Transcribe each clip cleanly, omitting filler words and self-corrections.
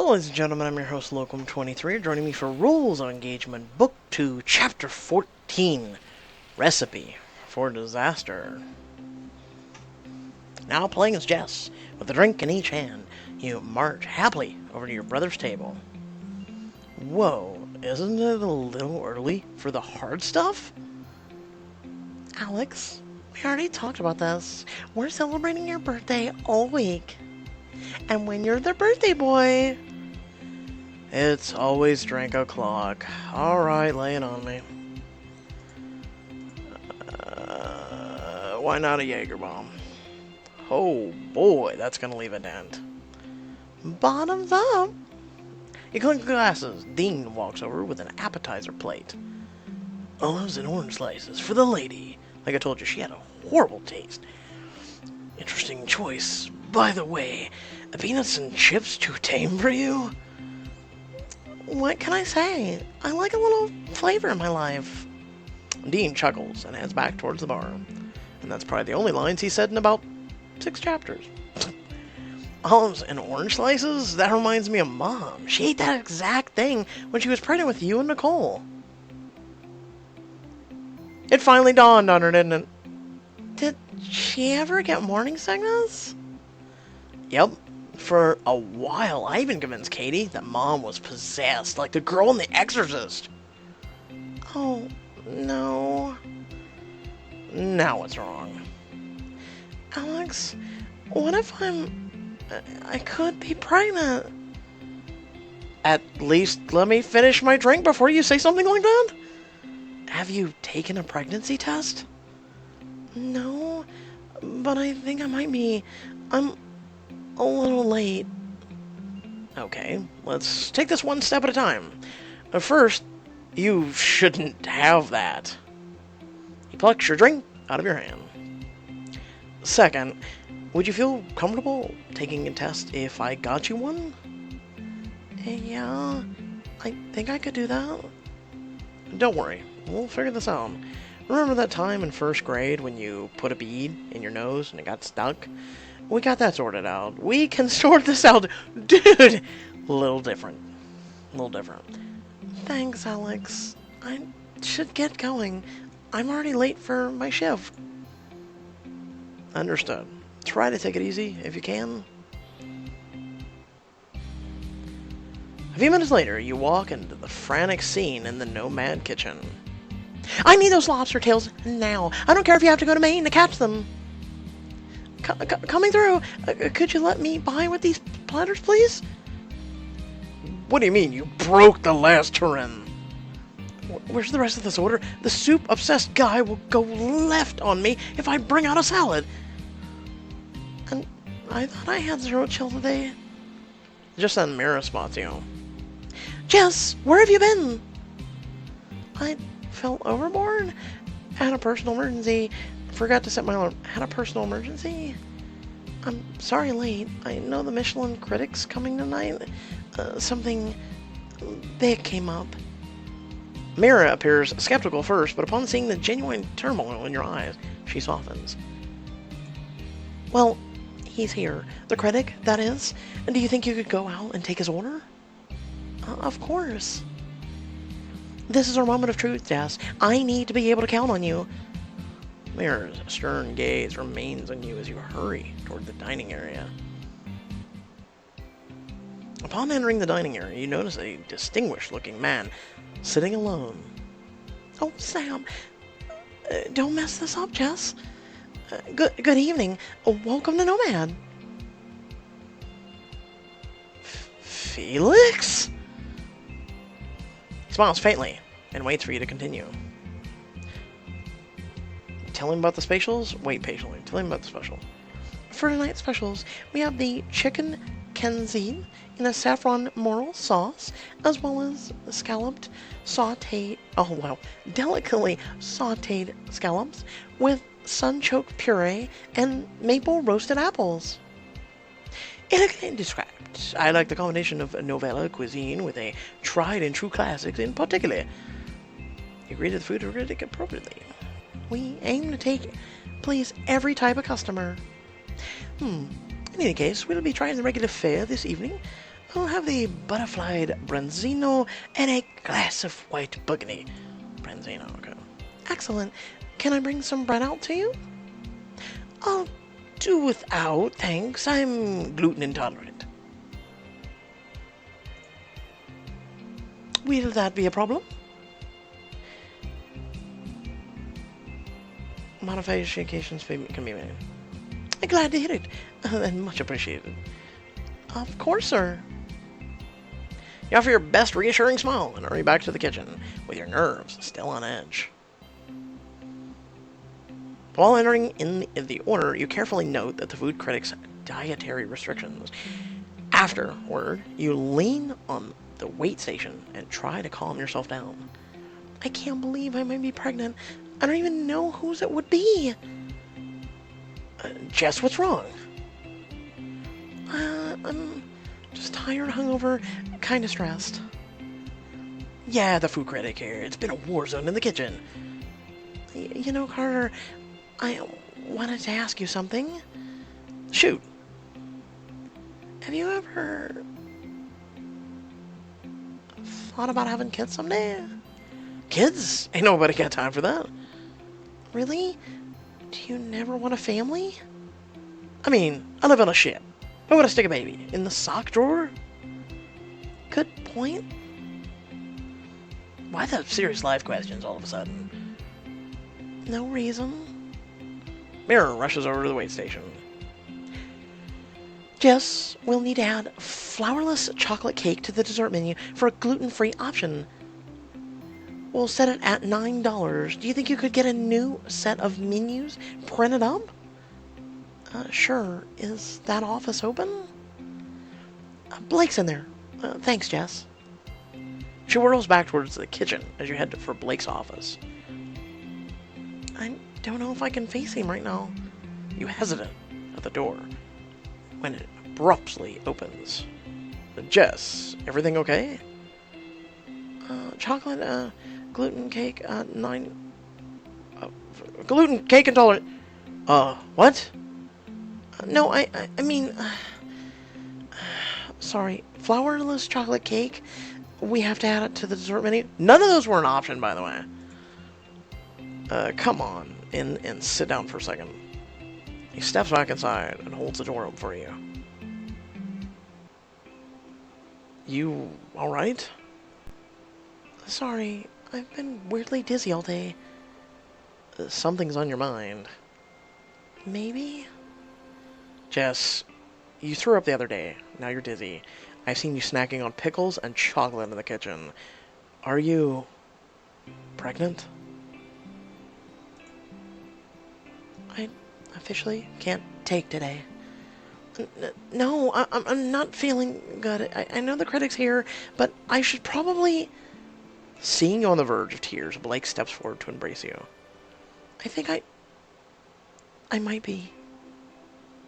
Hello, ladies and gentlemen, I'm your host, Locum23. Joining me for Rules of Engagement, Book 2, Chapter 14, Recipe for Disaster. Now playing as Jess, with a drink in each hand, you march happily over to your brother's table. Whoa, isn't it a little early for the hard stuff? Alex, we already talked about this. We're celebrating your birthday all week. And when you're the birthday boy... It's always drink o'clock. Alright, lay it on me. Why not a Jaeger bomb? Oh boy, that's gonna leave a dent. Bottoms up! You clink glasses. Dean walks over with an appetizer plate. Olives and orange slices for the lady. Like I told you, she had a horrible taste. Interesting choice. By the way, peanuts and chips too tame for you? What can I say? I like a little flavor in my life. Dean chuckles and heads back towards the bar. And that's probably the only lines he said in about 6 chapters. Olives and orange slices? That reminds me of Mom. She ate that exact thing when she was pregnant with you and Nicole. It finally dawned on her, didn't it? Did she ever get morning sickness? Yep. For a while, I even convinced Katie that Mom was possessed, like the girl in The Exorcist. Oh, no. Now what's wrong? Alex, what if I could be pregnant? At least let me finish my drink before you say something like that? Have you taken a pregnancy test? No, but I think I might be. I'm a little late. Okay, let's take this one step at a time. First, you shouldn't have that. He plucks your drink out of your hand. Second, would you feel comfortable taking a test if I got you one? Yeah, I think I could do that. Don't worry, we'll figure this out. Remember that time in 1st grade when you put a bead in your nose and it got stuck? We got that sorted out. We can sort this out. Dude! A little different. Thanks, Alex. I should get going. I'm already late for my shift. Understood. Try to take it easy if you can. A few minutes later, you walk into the frantic scene in the Nomad kitchen. I need those lobster tails now. I don't care if you have to go to Maine to catch them. Coming through. Could you let me by with these platters, please? What do you mean? You broke the last tureen. Where's the rest of this order? The soup-obsessed guy will go left on me if I bring out a salad. And I thought I had 0 chill today. Just then Mira spots you. Jess, where have you been? I fell overboard. Had a personal emergency. Forgot to set my alarm. Had a personal emergency? I'm sorry late. I know the Michelin critic's coming tonight. Something big came up. Mira appears skeptical first, but upon seeing the genuine turmoil in your eyes, she softens. Well, he's here. The critic, that is. And do you think you could go out and take his order? Of course. This is our moment of truth, Jess. I need to be able to count on you. Mira's stern gaze remains on you as you hurry toward the dining area. Upon entering the dining area, you notice a distinguished-looking man sitting alone. Oh, Sam. Don't mess this up, Jess. Good evening. Welcome to Nomad. Felix? He smiles faintly and waits for you to continue. Tell him about the specials? Wait patiently. Tell him about the special. For tonight's specials, we have the chicken kenzie in a saffron morel sauce, as well as scalloped sauteed, delicately sauteed scallops with sunchoke puree and maple roasted apples. Elegantly described. I like the combination of novella cuisine with a tried and true classics in particular. You greeted the food critic appropriately. We aim to please every type of customer. In any case, we'll be trying the regular fare this evening. I'll have the butterflied branzino and a glass of white burgundy. Branzino, okay. Excellent. Can I bring some bread out to you? I'll do without, thanks. I'm gluten intolerant. Will that be a problem? Modifications can be made. I'm glad to hear it, and much appreciated. Of course, sir. You offer your best reassuring smile and hurry back to the kitchen, with your nerves still on edge. While entering in the order, you carefully note that the food critic's dietary restrictions. Afterward, you lean on the wait station and try to calm yourself down. I can't believe I might be pregnant. I don't even know whose it would be. Jess, what's wrong? I'm just tired, hungover, kinda stressed. Yeah, the food critic here. It's been a war zone in the kitchen. You know, Carter, I wanted to ask you something. Shoot. Have you ever thought about having kids someday? Kids? Ain't nobody got time for that. Really? Do you never want a family? I mean, I live on a ship. Why would I stick a baby? In the sock drawer? Good point. Why the serious life questions all of a sudden? No reason. Mirror rushes over to the wait station. Jess, we'll need to add flourless chocolate cake to the dessert menu for a gluten-free option. We'll set it at $9. Do you think you could get a new set of menus printed up? Sure. Is that office open? Blake's in there. Thanks, Jess. She whirls back towards the kitchen as you head for Blake's office. I don't know if I can face him right now. You hesitate at the door when it abruptly opens. Jess, everything okay? Chocolate, gluten cake, gluten cake intolerant. What? No, I mean, sorry, flourless chocolate cake. We have to add it to the dessert menu. None of those were an option, by the way. Come on, and sit down for a second. He steps back inside and holds the door open for you. You alright? Sorry, I've been weirdly dizzy all day. Something's on your mind. Maybe? Jess, you threw up the other day. Now you're dizzy. I've seen you snacking on pickles and chocolate in the kitchen. Are you pregnant? I officially can't take today. No, I'm not feeling good. I know the critic's here, but I should probably... Seeing you on the verge of tears, Blake steps forward to embrace you. I think I might be.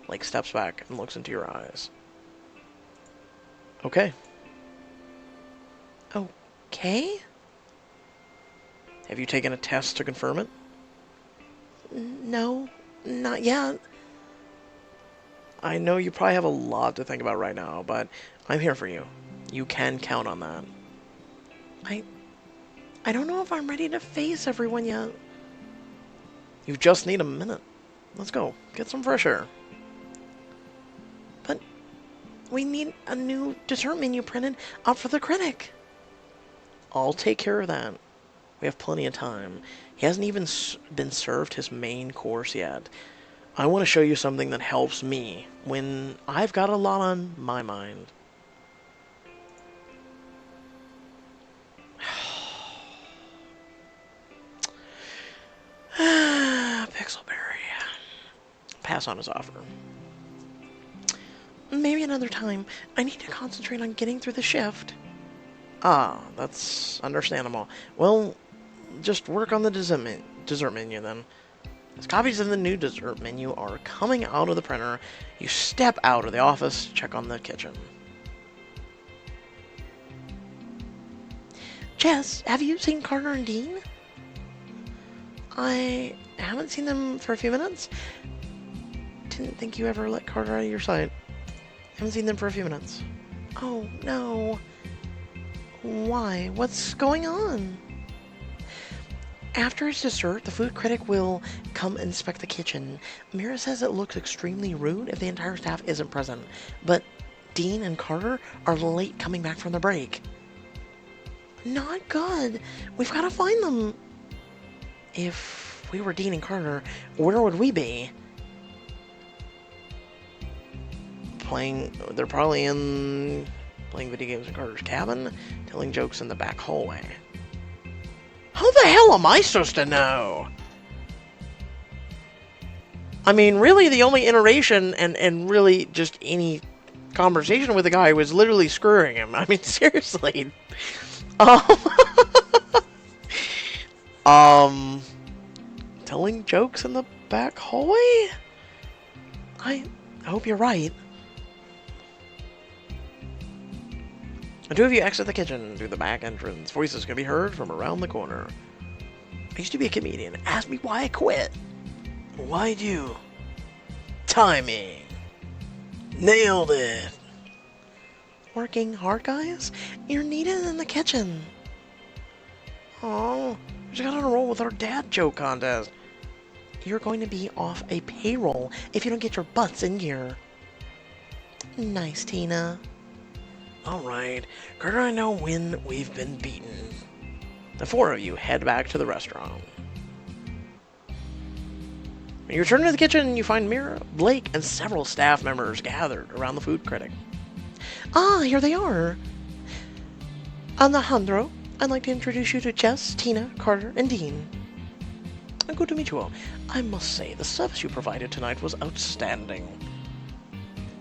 Blake steps back and looks into your eyes. Okay. Okay? Have you taken a test to confirm it? No, not yet. I know you probably have a lot to think about right now, but I'm here for you. You can count on that. I don't know if I'm ready to face everyone yet. You just need a minute. Let's go. Get some fresh air. But we need a new dessert menu printed up for the critic. I'll take care of that. We have plenty of time. He hasn't even been served his main course yet. I want to show you something that helps me when I've got a lot on my mind. Pixelberry. Pass on his offer. Maybe another time. I need to concentrate on getting through the shift. Ah, that's understandable. Well, just work on the dessert menu then. As copies of the new dessert menu are coming out of the printer, you step out of the office to check on the kitchen. Jess, have you seen Carter and Dean? I haven't seen them for a few minutes. Didn't think you ever let Carter out of your sight. Haven't seen them for a few minutes. Oh, no. Why? What's going on? After its dessert, the food critic will come inspect the kitchen. Mira says it looks extremely rude if the entire staff isn't present, but Dean and Carter are late coming back from the break. Not good. We've got to find them. If we were Dean and Carter, where would we be? They're probably playing video games in Carter's cabin, telling jokes in the back hallway. How the hell am I supposed to know? I mean, really, the only iteration and really just any conversation with the guy was literally screwing him. I mean, seriously. Telling jokes in the back hallway? I hope you're right. The two of you exit the kitchen through the back entrance. Voices can be heard from around the corner. I used to be a comedian. Ask me why I quit. Why'd you? Timing. Nailed it. Working hard, guys? You're needed in the kitchen. Oh, we just got on a roll with our dad joke contest. You're going to be off a payroll if you don't get your butts in gear. Nice, Tina. Alright, Carter and I know when we've been beaten. The four of you head back to the restaurant. When you return to the kitchen, you find Mira, Blake, and several staff members gathered around the food critic. Ah, here they are. Alejandro, I'd like to introduce you to Jess, Tina, Carter, and Dean. Good to meet you all. I must say, the service you provided tonight was outstanding.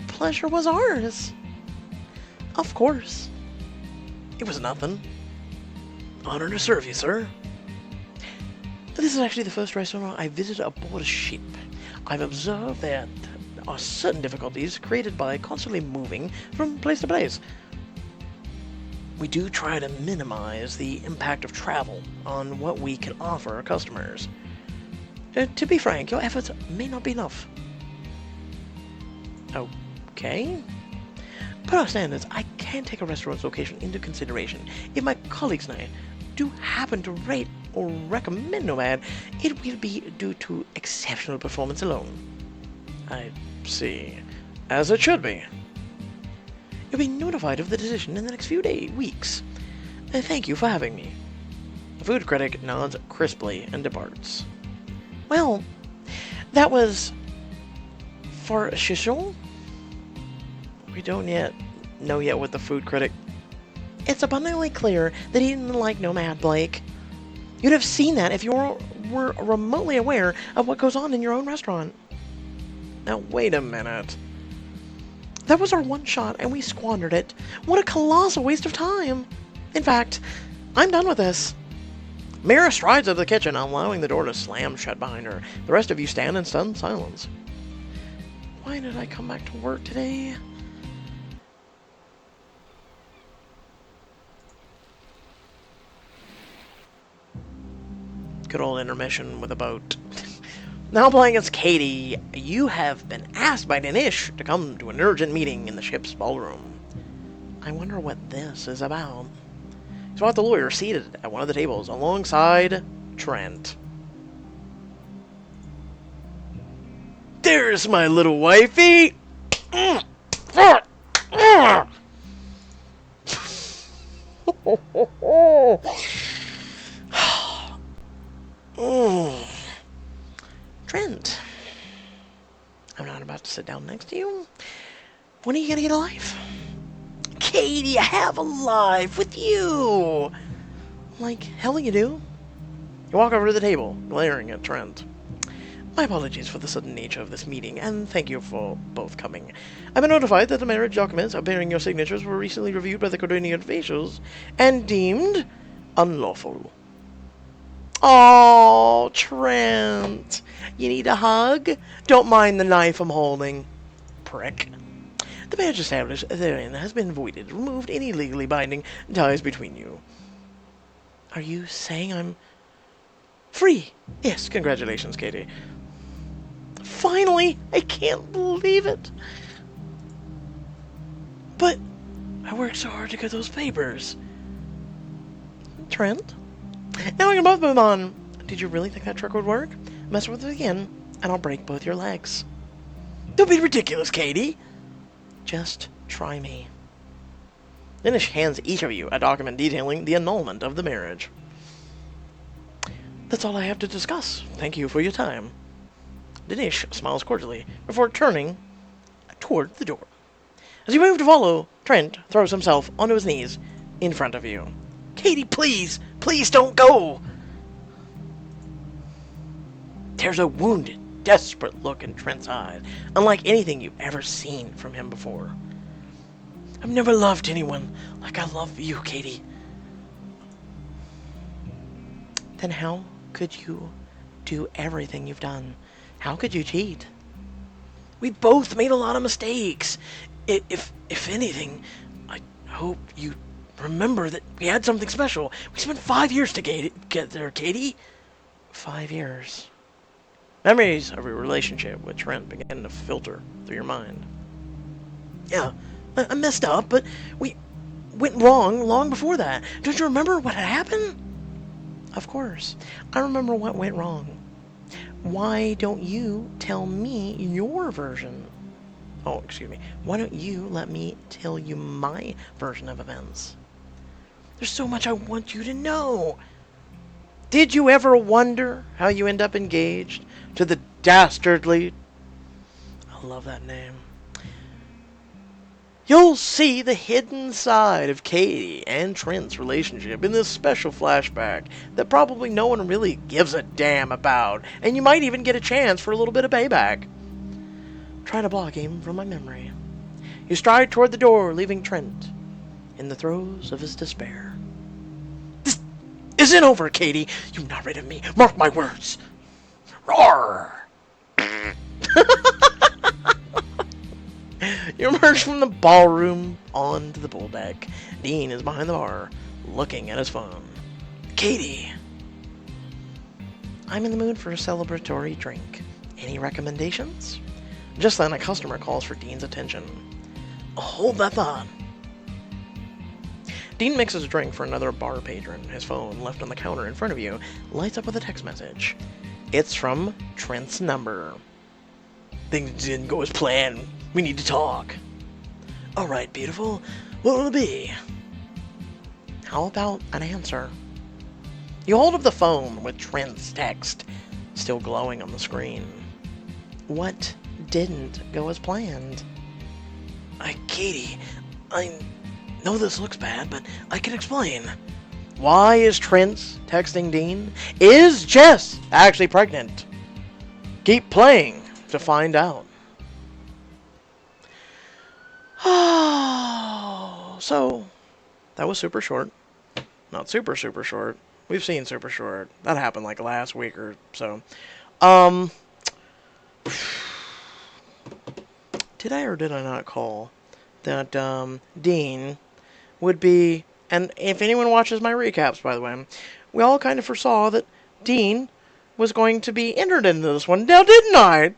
Pleasure was ours. Of course. It was nothing. Honor to serve you, sir. This is actually the first restaurant I visited aboard a ship. I've observed that there are certain difficulties created by constantly moving from place to place. We do try to minimize the impact of travel on what we can offer our customers. To be frank, your efforts may not be enough. Okay. Per our standards, I can take a restaurant's location into consideration. If my colleagues and I do happen to rate or recommend Nomad, it will be due to exceptional performance alone. I see. As it should be. You'll be notified of the decision in the next few weeks. Thank you for having me. The food critic nods crisply and departs. Well, that was for Shishol? We don't know yet what the food critic... It's abundantly clear that he didn't like Nomad, Blake. You'd have seen that if you were remotely aware of what goes on in your own restaurant. Now, wait a minute. That was our one shot, and we squandered it. What a colossal waste of time. In fact, I'm done with this. Mira strides out of the kitchen, allowing the door to slam shut behind her. The rest of you stand in stunned silence. Why did I come back to work today? Good old intermission with a boat. Now playing as Katie, you have been asked by Danish to come to an urgent meeting in the ship's ballroom. I wonder what this is about. You spot the lawyer seated at one of the tables alongside Trent. There's my little wifey! Trent, I'm not about to sit down next to you. When are you gonna get a life? Katie, I have a life with you! Like, hell you do. You walk over to the table, glaring at Trent. My apologies for the sudden nature of this meeting, and thank you for both coming. I've been notified that the marriage documents bearing your signatures were recently reviewed by the coordinating officials and deemed unlawful. Oh, Trent. You need a hug? Don't mind the knife I'm holding. Prick. The marriage established therein has been voided. Removed any legally binding ties between you. Are you saying I'm free? Yes, congratulations, Katie. Finally! I can't believe it. But I worked so hard to get those papers. Trent? Now we can both move on. Did you really think that trick would work? Mess with it again, and I'll break both your legs. Don't be ridiculous, Katie. Just try me. Dinesh hands each of you a document detailing the annulment of the marriage. That's all I have to discuss. Thank you for your time. Dinesh smiles cordially before turning toward the door. As you move to follow, Trent throws himself onto his knees in front of you. Katie, please! Please don't go! There's a wounded, desperate look in Trent's eyes, unlike anything you've ever seen from him before. I've never loved anyone like I love you, Katie. Then how could you do everything you've done? How could you cheat? We both made a lot of mistakes. If anything, I hope you remember that we had something special. We spent 5 years to get there, Katie. 5 years. Memories of your relationship with Trent began to filter through your mind. Yeah, I messed up, but we went wrong long before that. Don't you remember what had happened? Of course. I remember what went wrong. Why don't you tell me your version? Oh, excuse me. Why don't you let me tell you my version of events? There's so much I want you to know. Did you ever wonder how you end up engaged to the dastardly... I love that name. You'll see the hidden side of Katie and Trent's relationship in this special flashback that probably no one really gives a damn about, and you might even get a chance for a little bit of payback. Try to block him from my memory. You stride toward the door, leaving Trent in the throes of his despair. This isn't over, Katie. You've not rid of me. Mark my words. Roar! You emerge from the ballroom onto the pool deck. Dean is behind the bar, looking at his phone. Katie. I'm in the mood for a celebratory drink. Any recommendations? Just then, a customer calls for Dean's attention. Hold that thought. Dean mixes a drink for another bar patron. His phone, left on the counter in front of you, lights up with a text message. It's from Trent's number. Things didn't go as planned. We need to talk. Alright, beautiful. What will it be? How about an answer? You hold up the phone with Trent's text still glowing on the screen. What didn't go as planned? Katie, I know this looks bad, but I can explain. Why is Trent texting Dean? Is Jess actually pregnant? Keep playing to find out. Oh, so that was super short. Not super short. We've seen super short. That happened like last week or so. Did I or did I not call that Dean would be, and if anyone watches my recaps, by the way, we all kind of foresaw that Dean was going to be entered into this one. Now, didn't I?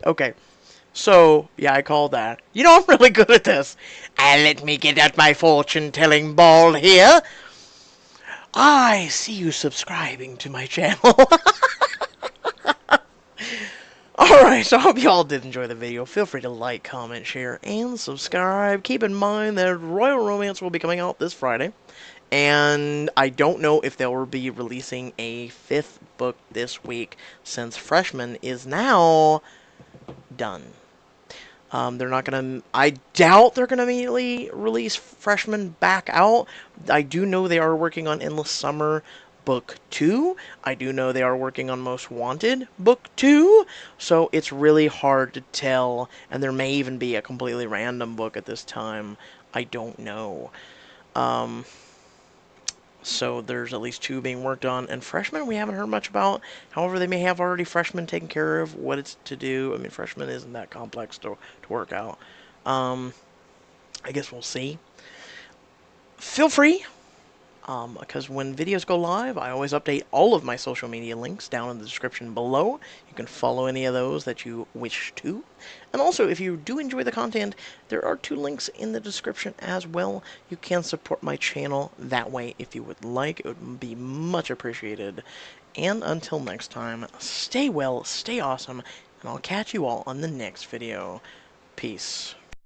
Okay. So, yeah, I called that. You know, I'm really good at this. And let me get out my fortune-telling ball here. I see you subscribing to my channel. Alright, so I hope y'all did enjoy the video. Feel free to like, comment, share, and subscribe. Keep in mind that Royal Romance will be coming out this Friday. And I don't know if they'll be releasing a 5th book this week, since Freshman is now done. They're not gonna... I doubt they're gonna immediately release Freshman back out. I do know they are working on Endless Summer Book 2. I do know they are working on Most Wanted Book 2. So it's really hard to tell. And there may even be a completely random book at this time. I don't know. So there's at least 2 being worked on. And Freshman we haven't heard much about. However, they may have already Freshman taken care of what it's to do. I mean, Freshman isn't that complex to work out. I guess we'll see. Feel free Because when videos go live, I always update all of my social media links down in the description below. You can follow any of those that you wish to. And also, if you do enjoy the content, there are 2 links in the description as well. You can support my channel that way if you would like. It would be much appreciated. And until next time, stay well, stay awesome, and I'll catch you all on the next video. Peace.